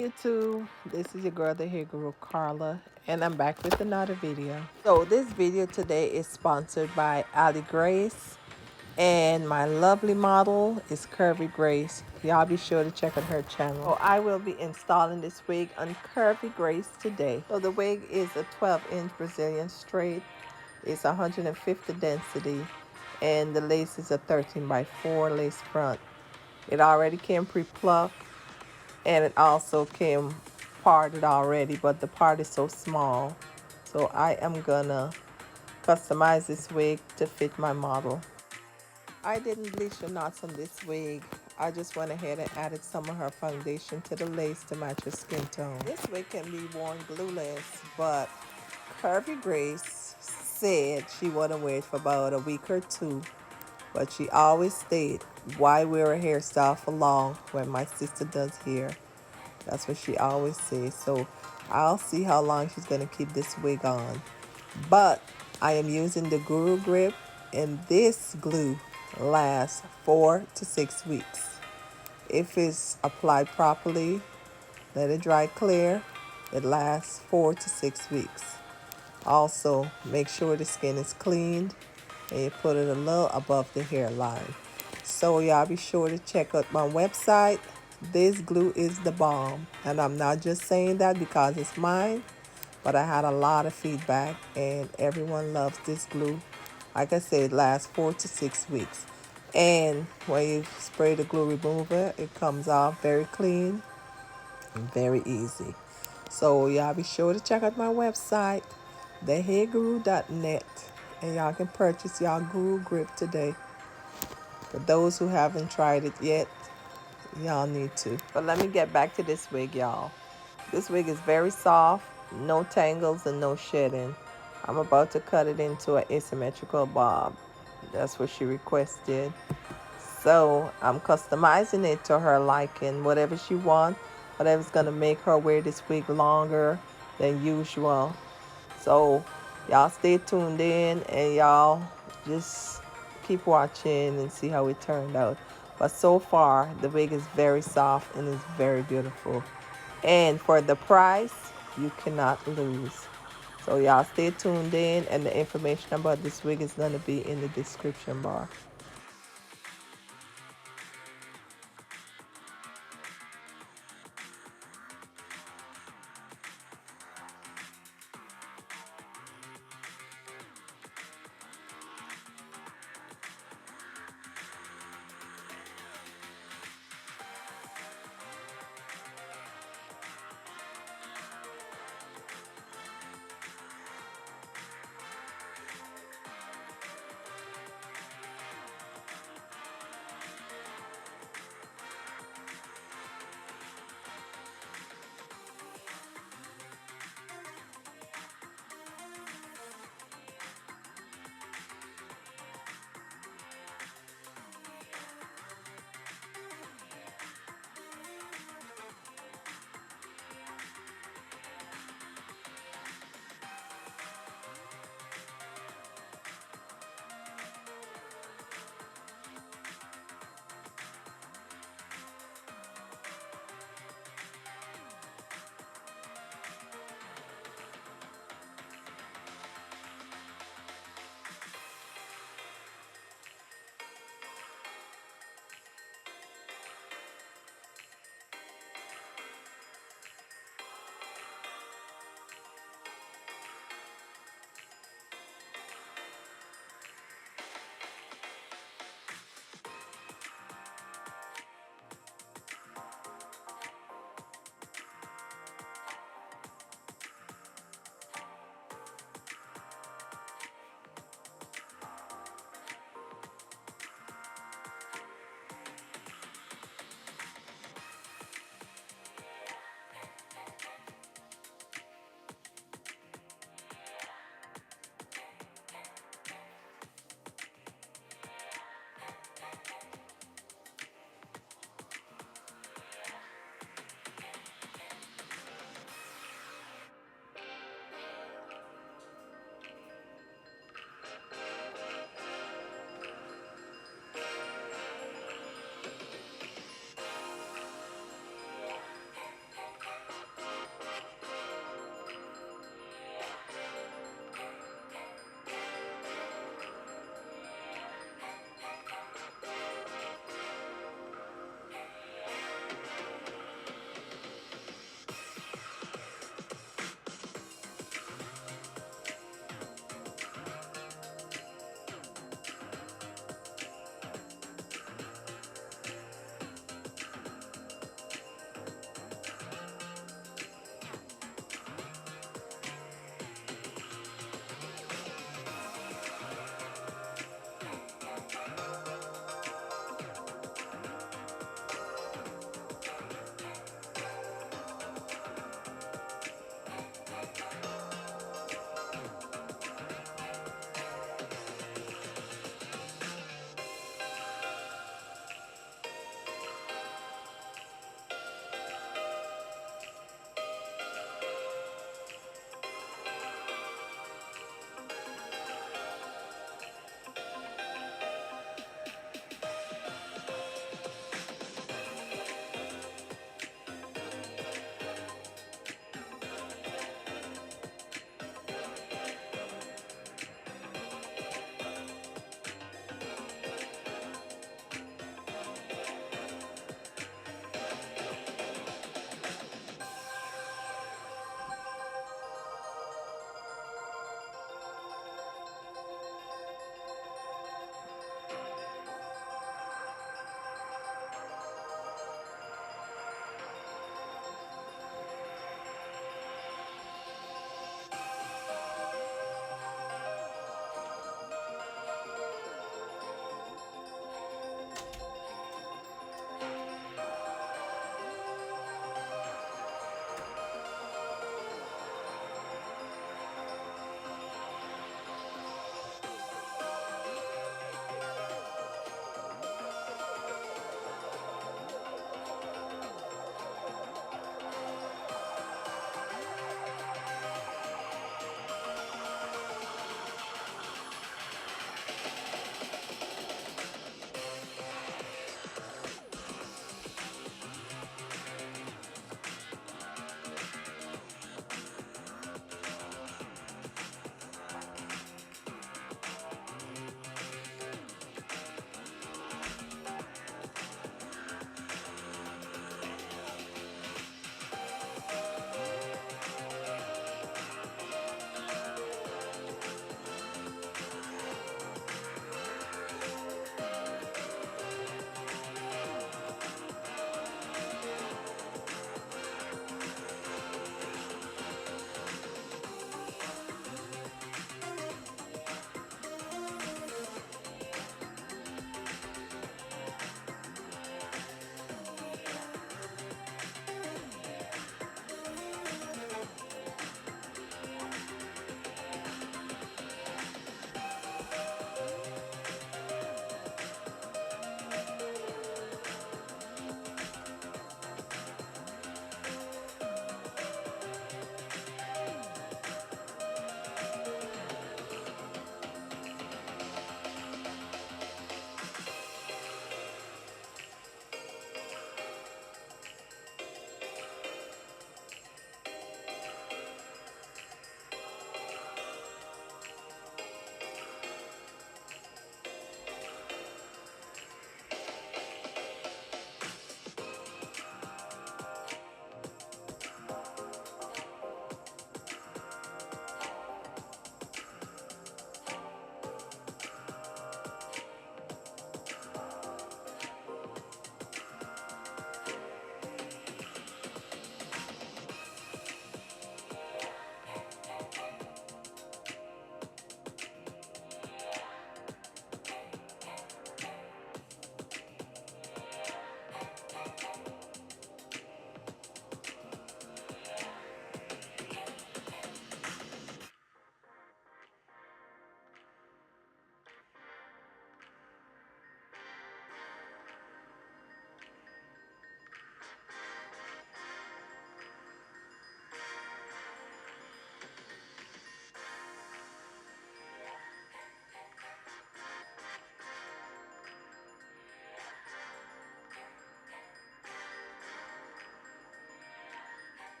YouTube, this is your girl, the hair guru Carla, and I'm back with another video. So this video today is sponsored by Ali Grace, and my lovely model is Curvy Grace. Y'all be sure to check out her channel. So I will be installing this wig on Curvy Grace today. So the wig is a 12-inch Brazilian straight. It's 150 density, and the lace is a 13x4 lace front. It already came pre-plucked, and it also came parted already, but the part is so small, so I am gonna customize this wig to fit my model. I didn't bleach the knots on this wig. I just went ahead and added some of her foundation to the lace to match her skin tone. This wig can be worn glueless, but Curvy Grace said she wouldn't wear it for about a week or two, but she always stayed, why wear a hairstyle for long when my sister does hair? That's what she always says. So I'll see how long she's going to keep this wig on. But I am using the Guru Grip, and this glue lasts 4 to 6 weeks. If it's applied properly, let it dry clear, it lasts 4 to 6 weeks. Also, make sure the skin is cleaned and you put it a little above the hairline. So y'all be sure to check out my website. This glue is the bomb, and I'm not just saying that because it's mine, but I had a lot of feedback and everyone loves this glue. Like I said, it lasts 4 to 6 weeks, and when you spray the glue remover, it comes off very clean and very easy. So y'all be sure to check out my website, thehairguru.net, and y'all can purchase y'all Guru Grip today. For those who haven't tried it yet, y'all need to. But let me get back to this wig, y'all. This wig is very soft, no tangles and no shedding. I'm about to cut it into an asymmetrical bob. That's what she requested. So I'm customizing it to her liking, whatever she wants, whatever's gonna make her wear this wig longer than usual. So y'all stay tuned in, and y'all just keep watching and see how it turned out. But so far the wig is very soft and is very beautiful, and for the price you cannot lose. So y'all stay tuned in, and the information about this wig is going to be in the description bar.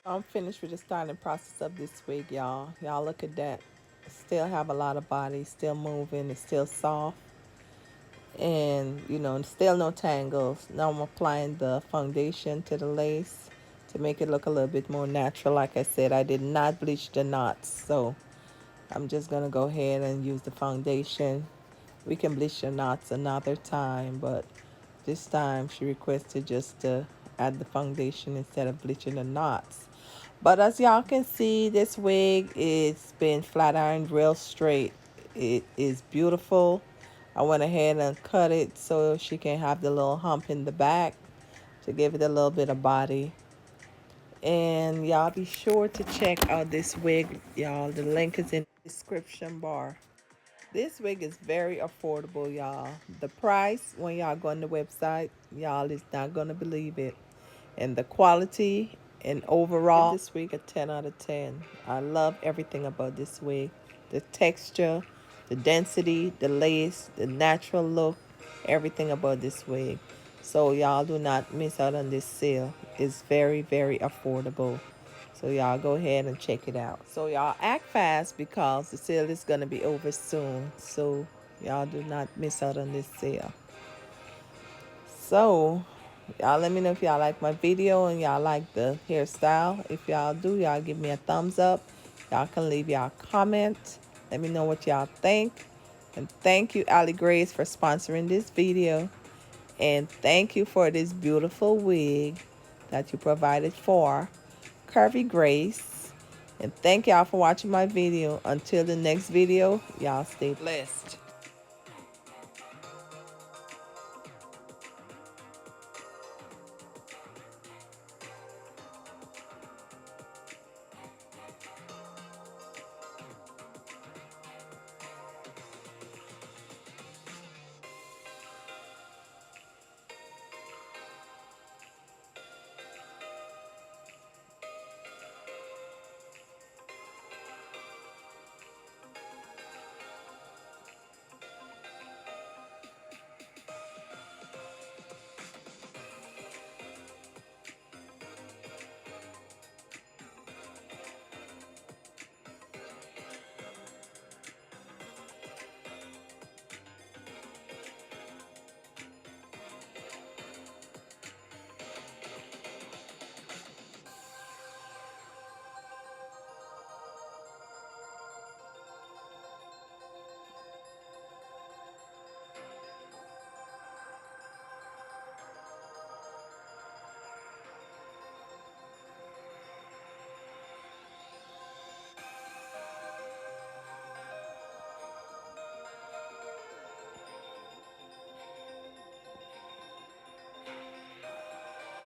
I'm finished with the styling process of this wig, y'all. Y'all look at that. Still have a lot of body, still moving, it's still soft. And you know, still no tangles. Now I'm applying the foundation to the lace to make it look a little bit more natural. Like I said, I did not bleach the knots, so I'm just gonna go ahead and use the foundation. We can bleach the knots another time, but this time she requested just to add the foundation instead of bleaching the knots. But as y'all can see, this wig is been flat ironed real straight. It is beautiful. I went ahead and cut it so she can have the little hump in the back to give it a little bit of body. And y'all be sure to check out this wig, y'all. The link is in the description bar. This wig is very affordable, y'all. The price, when y'all go on the website, y'all is not going to believe it. And the quality and overall, this wig a 10 out of 10. I love everything about this wig. The texture, the density, the lace, the natural look, everything about this wig. So y'all do not miss out on this sale. It's very, very affordable. So y'all go ahead and check it out. So y'all act fast because the sale is going to be over soon. So y'all do not miss out on this sale. So y'all let me know if y'all like my video and y'all like the hairstyle. If y'all do, y'all give me a thumbs up. Y'all can leave y'all comment. Let me know what y'all think. And thank you, Ali Grace, for sponsoring this video. And thank you for this beautiful wig that you provided for Curvy Grace. And thank y'all for watching my video. Until the next video, y'all stay blessed.